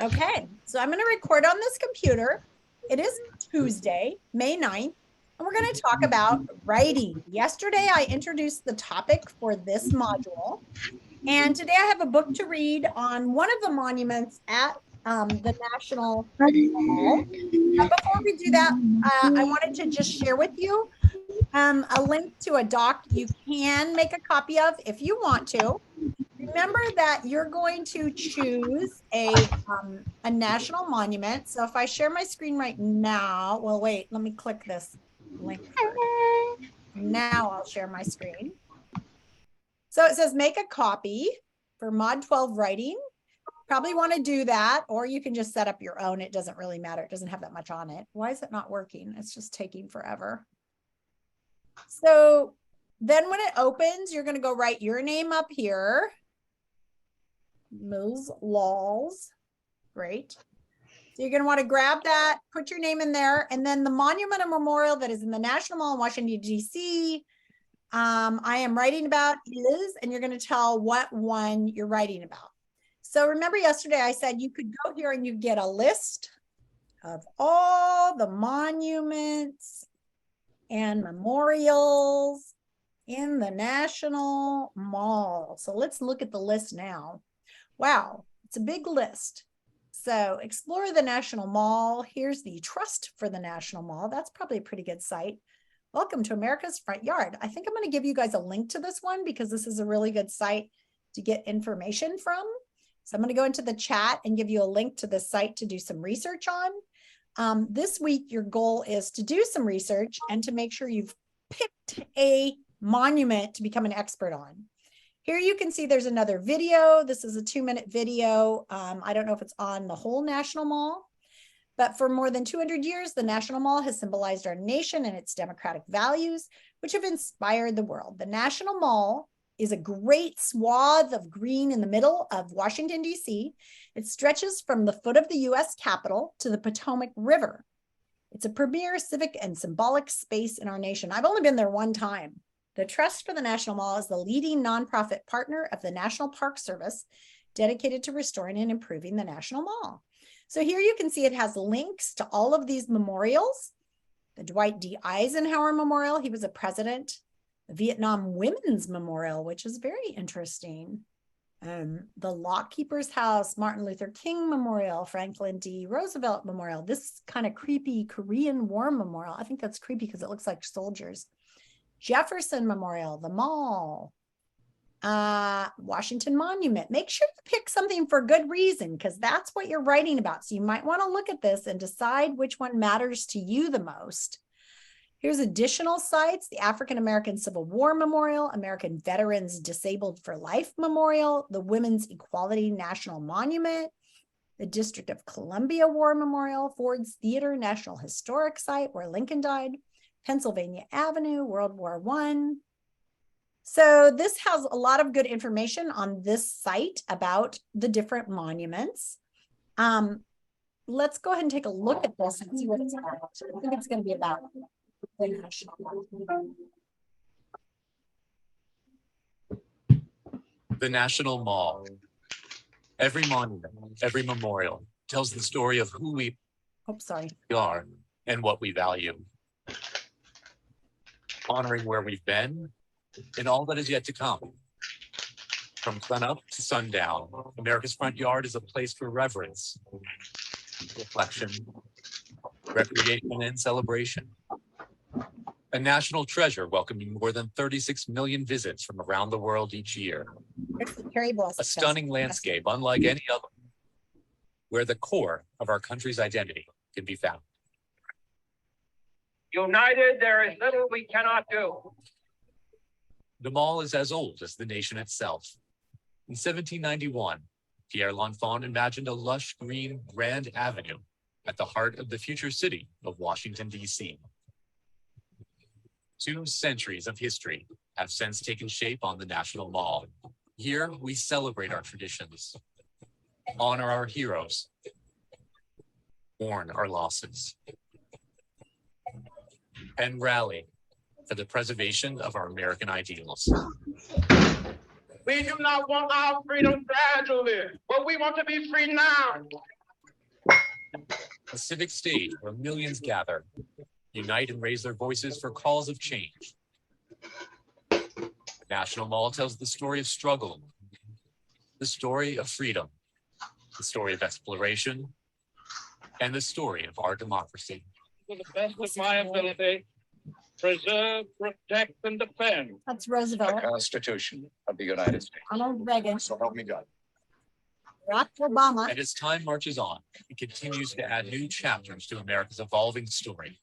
Okay, so I'm going to record on this computer. It is Tuesday, May 9th, and we're going to talk about writing. Yesterday, I introduced the topic for this module, and today I have a book to read on one of the monuments at the National Mall. Before we do that, I wanted to just share with you a link to a doc you can make a copy of if you want to. Remember that you're going to choose a national monument. So if I share my screen right now, well, wait, let me click this link first. Now I'll share my screen. So it says make a copy for Mod 12 writing. Probably want to do that, or you can just set up your own. It doesn't really matter. It doesn't have that much on it. Why is it not working? It's just taking forever. So then when it opens, you're going to go write your name up here. Ms. Laws. Great. So you're going to want to grab that, put your name in there, and then the monument and memorial that is in the National Mall in Washington, D.C. I am writing about is, and you're going to tell what one you're writing about. So remember yesterday I said you could go here and you get a list of all the monuments and memorials in the National Mall. So let's look at the list now. Wow, it's a big list. So explore the National Mall. Here's the Trust for the National Mall. That's probably a pretty good site. Welcome to America's Front Yard. I think I'm going to give you guys a link to this one because this is a really good site to get information from. So I'm going to go into the chat and give you a link to this site to do some research on. This week, your goal is to do some research and to make sure you've picked a monument to become an expert on. Here you can see there's another video. This is a 2-minute video. I don't know if it's on the whole National Mall, but for more than 200 years, the National Mall has symbolized our nation and its democratic values, which have inspired the world. The National Mall is a great swath of green in the middle of Washington, D.C. It stretches from the foot of the U.S. Capitol to the Potomac River. It's a premier civic and symbolic space in our nation. I've only been there one time. The Trust for the National Mall is the leading nonprofit partner of the National Park Service, dedicated to restoring and improving the National Mall. So here you can see it has links to all of these memorials. The Dwight D. Eisenhower Memorial, he was a president. The Vietnam Women's Memorial, which is very interesting. The Lockkeeper's House, Martin Luther King Memorial, Franklin D. Roosevelt Memorial, this kind of creepy Korean War Memorial. I think that's creepy because it looks like soldiers. Jefferson Memorial, the Mall, Washington Monument. Make sure you pick something for good reason because that's what you're writing about. So you might want to look at this and decide which one matters to you the most. Here's additional sites: the African American Civil War Memorial, American Veterans Disabled for Life Memorial, the Women's Equality National Monument, the District of Columbia War Memorial, Ford's Theater National Historic Site where Lincoln died, Pennsylvania Avenue, World War I. So this has a lot of good information on this site about the different monuments. Let's go ahead and take a look at this and see what it's about. I think it's going to be about the National Mall. The National Mall. Every monument, every memorial tells the story of who we are and what we value. Honoring where we've been and all that is yet to come. From sunup to sundown, America's Front Yard is a place for reverence, reflection, recreation, and celebration. A national treasure welcoming more than 36 million visits from around the world each year. A stunning landscape unlike any other, where the core of our country's identity can be found. United, there is little we cannot do. The mall is as old as the nation itself. In 1791, Pierre L'Enfant imagined a lush green Grand Avenue at the heart of the future city of Washington, D.C. 2 centuries of history have since taken shape on the National Mall. Here, we celebrate our traditions, honor our heroes, mourn our losses, and rally for the preservation of our American ideals. We do not want our freedom gradually, but we want to be free now. A civic stage where millions gather, unite and raise their voices for calls of change. The National Mall tells the story of struggle, the story of freedom, the story of exploration, and the story of our democracy. To the best of my ability, preserve, protect, and defend That's The Roosevelt, Constitution of the United States. Ronald Reagan, So help me God. Barack Obama. And as time marches on, it continues to add new chapters to America's evolving story.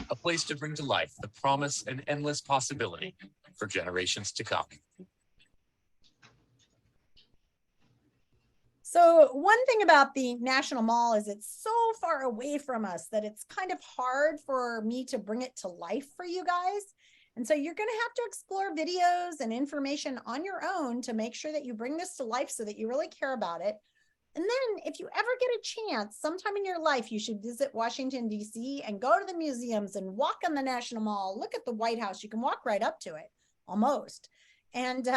A place to bring to life the promise and endless possibility for generations to come. So one thing about the National Mall is it's so far away from us that it's kind of hard for me to bring it to life for you guys. And so you're going to have to explore videos and information on your own to make sure that you bring this to life so that you really care about it. And then if you ever get a chance, sometime in your life, you should visit Washington, D.C. and go to the museums and walk on the National Mall, look at the White House. You can walk right up to it almost and,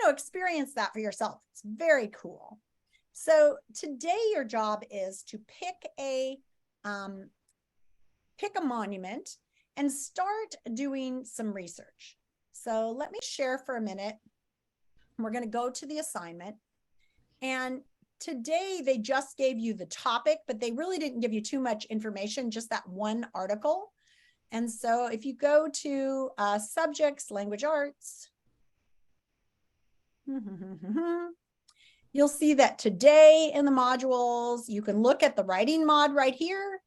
experience that for yourself. It's very cool. So today your job is to pick a monument and start doing some research. So let me share for a minute. We're going to go to the assignment. And today they just gave you the topic, but they really didn't give you too much information, just that one article. And so if you go to subjects, language arts, you'll see that today in the modules, you can look at the writing mod right here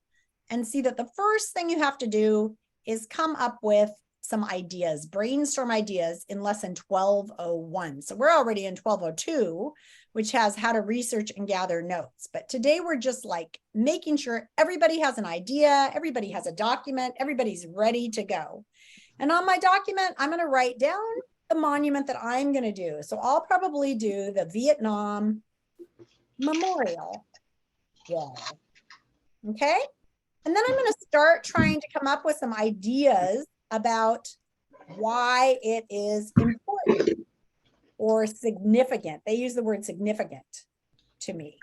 and see that the first thing you have to do is come up with some ideas, brainstorm ideas in lesson 1201. So we're already in 1202, which has how to research and gather notes. But today we're just like making sure everybody has an idea, everybody has a document, everybody's ready to go. And on my document, I'm going to write down the monument that I'm going to do. So I'll probably do the Vietnam Memorial Wall. Okay. And then I'm going to start trying to come up with some ideas about why it is important or significant. They use the word significant to me.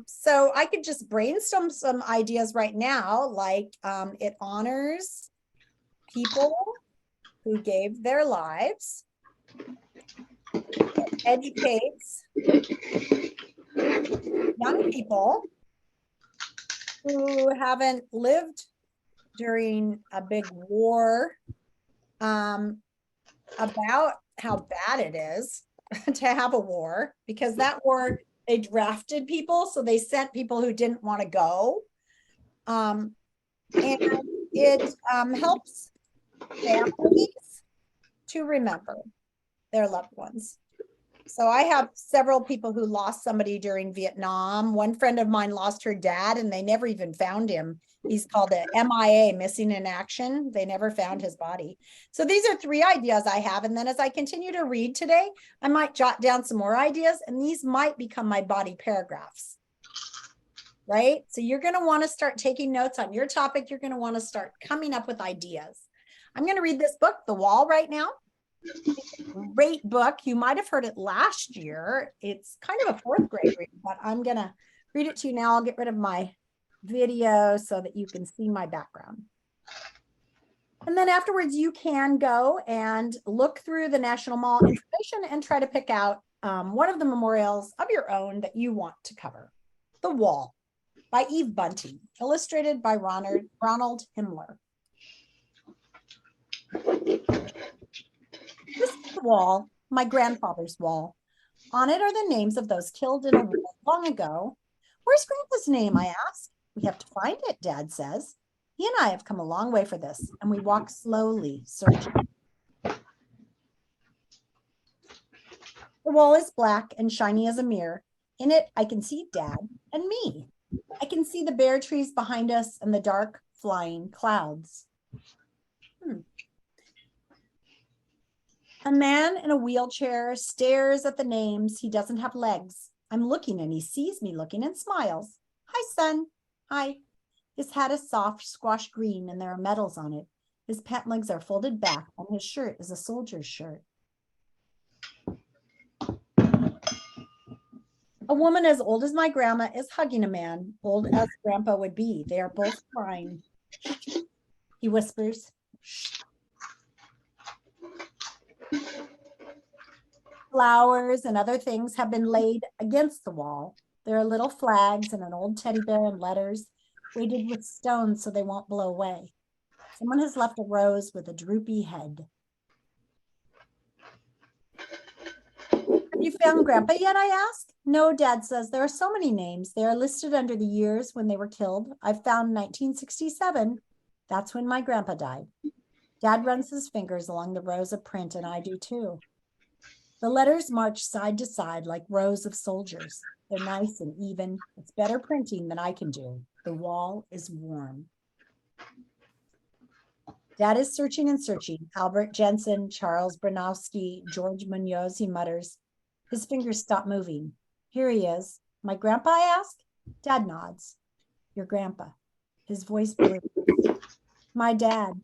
So I could just brainstorm some ideas right now, like it honors people who gave their lives, it educates young people who haven't lived during a big war about how bad it is to have a war, because that war, they drafted people, so they sent people who didn't want to go. And it helps families to remember their loved ones. So I have several people who lost somebody during Vietnam. One friend of mine lost her dad and they never even found him. He's called a MIA, missing in action. They never found his body. So these are 3 ideas I have. And then as I continue to read today, I might jot down some more ideas and these might become my body paragraphs. Right? So you're going to want to start taking notes on your topic. You're going to want to start coming up with ideas. I'm going to read this book, The Wall, right now. Great book. You might have heard it last year. It's kind of a 4th grade read, but I'm going to read it to you now. I'll get rid of my video so that you can see my background. And then afterwards, you can go and look through the National Mall information and try to pick out one of the memorials of your own that you want to cover. The Wall by Eve Bunting, illustrated by Ronald Himmler. This is the wall, my grandfather's wall. On it are the names of those killed in a war long ago. Where's Grandpa's name, I ask. We have to find it, Dad says. He and I have come a long way for this, and we walk slowly, searching. The wall is black and shiny as a mirror. In it, I can see Dad and me. I can see the bare trees behind us and the dark, flying clouds. A man in a wheelchair stares at the names. He doesn't have legs. I'm looking and he sees me looking and smiles. Hi, son. Hi. His hat is soft squash green and there are medals on it. His pant legs are folded back and his shirt is a soldier's shirt. A woman as old as my grandma is hugging a man, old as grandpa would be. They are both crying. He whispers. Flowers and other things have been laid against the wall. There are little flags and an old teddy bear and letters weighted with stones so they won't blow away. Someone has left a rose with a droopy head. Have you found Grandpa yet, I ask? No, Dad says. There are so many names. They are listed under the years when they were killed. I've found 1967. That's when my grandpa died. Dad runs his fingers along the rows of print, and I do too. The letters march side to side like rows of soldiers. They're nice and even. It's better printing than I can do. The wall is warm. Dad is searching and searching. Albert Jensen, Charles Branowski, George Munoz, he mutters. His fingers stop moving. Here he is. My grandpa, I ask? Dad nods. Your grandpa. His voice blew. My dad.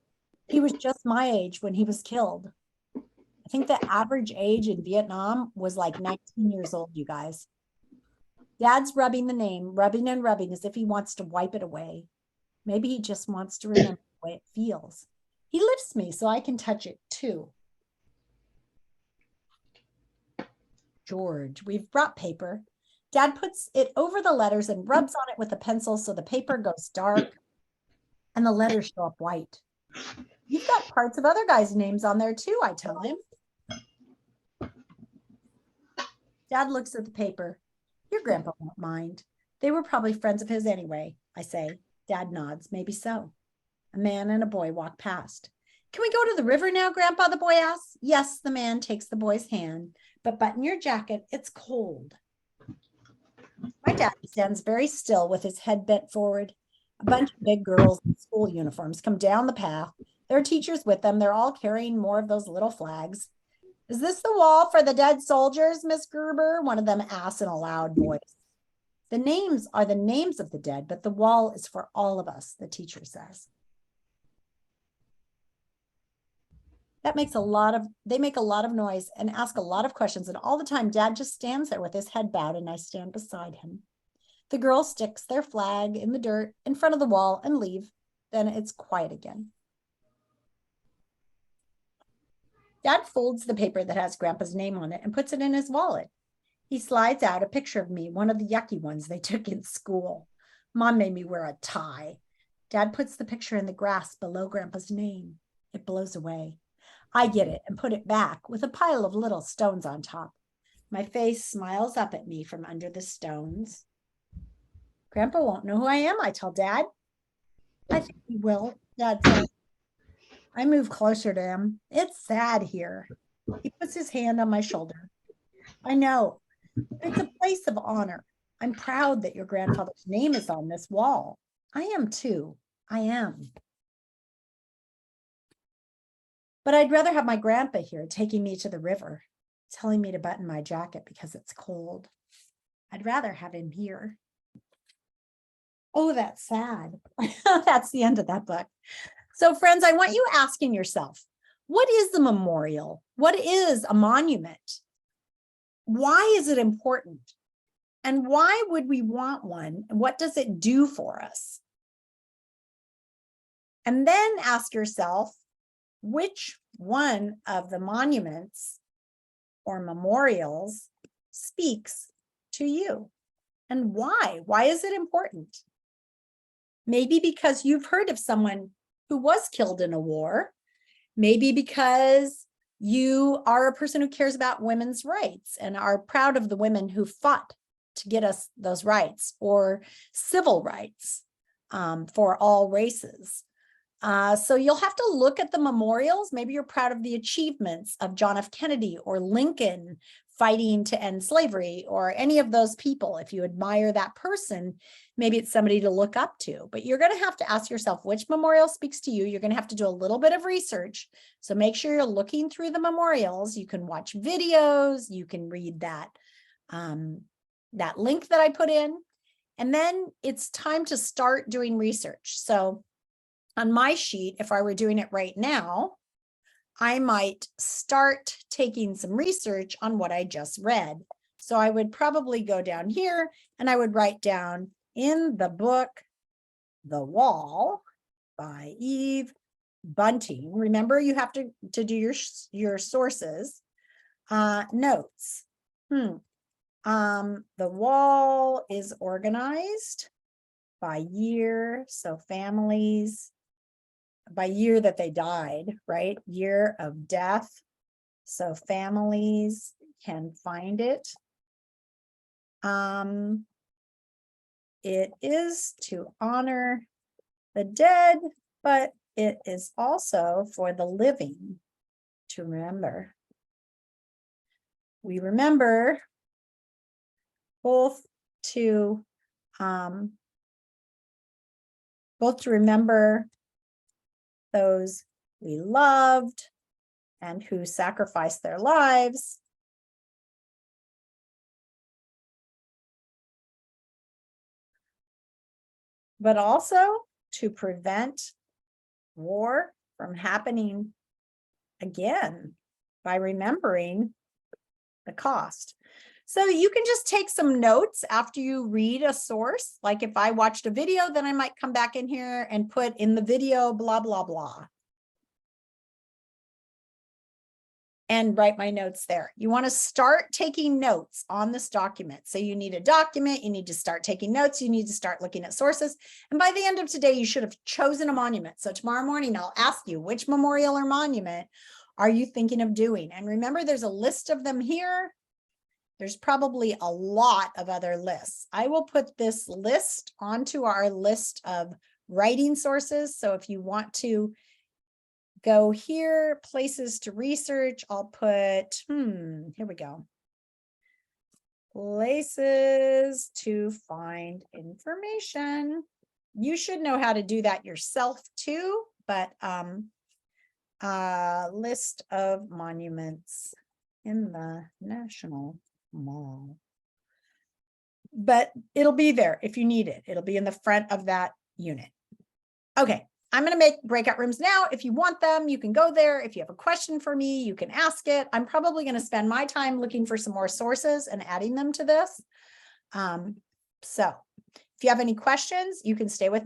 He was just my age when he was killed. I think the average age in Vietnam was like 19 years old, you guys. Dad's rubbing the name, rubbing and rubbing as if he wants to wipe it away. Maybe he just wants to remember the way it feels. He lifts me so I can touch it too. George, we've brought paper. Dad puts it over the letters and rubs on it with a pencil so the paper goes dark and the letters show up white. You've got parts of other guys' names on there too, I tell him. Dad looks at the paper. Your grandpa won't mind. They were probably friends of his anyway, I say. Dad nods, maybe so. A man and a boy walk past. Can we go to the river now, Grandpa, the boy asks. Yes, the man takes the boy's hand, but button your jacket, it's cold. My dad stands very still with his head bent forward. A bunch of big girls in school uniforms come down the path. There are teachers with them. They're all carrying more of those little flags. Is this the wall for the dead soldiers, Miss Gerber? One of them asks in a loud voice. The names are the names of the dead, but the wall is for all of us, the teacher says. They make a lot of noise and ask a lot of questions. And all the time, Dad just stands there with his head bowed and I stand beside him. The girls sticks their flag in the dirt in front of the wall and leave. Then it's quiet again. Dad folds the paper that has Grandpa's name on it and puts it in his wallet. He slides out a picture of me, one of the yucky ones they took in school. Mom made me wear a tie. Dad puts the picture in the grass below Grandpa's name. It blows away. I get it and put it back with a pile of little stones on top. My face smiles up at me from under the stones. Grandpa won't know who I am, I tell Dad. I think he will, Dad says. I move closer to him. It's sad here. He puts his hand on my shoulder. I know. It's a place of honor. I'm proud that your grandfather's name is on this wall. I am too. I am. But I'd rather have my grandpa here taking me to the river, telling me to button my jacket because it's cold. I'd rather have him here. Oh, that's sad. That's the end of that book. So friends, I want you asking yourself, what is the memorial? What is a monument? Why is it important? And why would we want one? And what does it do for us? And then ask yourself, which one of the monuments or memorials speaks to you? And why? Why is it important? Maybe because you've heard of someone who was killed in a war. Maybe because you are a person who cares about women's rights and are proud of the women who fought to get us those rights, or civil rights for all races. So you'll have to look at the memorials. Maybe you're proud of the achievements of John F. Kennedy or Lincoln fighting to end slavery, or any of those people. If you admire that person, maybe it's somebody to look up to. But you're going to have to ask yourself which memorial speaks to you. You're going to have to do a little bit of research. So make sure you're looking through the memorials. You can watch videos. You can read that, that link that I put in. And then it's time to start doing research. So on my sheet, if I were doing it right now, I might start taking some research on what I just read. So I would probably go down here and I would write down in the book, The Wall by Eve Bunting. Remember, you have to do your sources. Notes. The Wall is organized by year. So families, by year that they died, right? Year of death. So families can find it. It is to honor the dead, but it is also for the living to remember. We remember both to remember those we loved and who sacrificed their lives, but also to prevent war from happening again by remembering the cost. So you can just take some notes after you read a source. Like if I watched a video, then I might come back in here and put in the video, blah, blah, blah. And write my notes there. You want to start taking notes on this document. So you need a document, you need to start taking notes, you need to start looking at sources. And by the end of today, you should have chosen a monument. So tomorrow morning, I'll ask you which memorial or monument are you thinking of doing? And remember, there's a list of them here. There's probably a lot of other lists. I will put this list onto our list of writing sources. So if you want to go here, places to research, I'll put, here we go. Places to find information. You should know how to do that yourself too, but list of monuments in the National Mall. But it'll be there if you need it. It'll be in the front of that unit. Okay. I'm going to make breakout rooms now. If you want them, you can go there. If you have a question for me, you can ask it. I'm probably going to spend my time looking for some more sources and adding them to this. So if you have any questions, you can stay with me.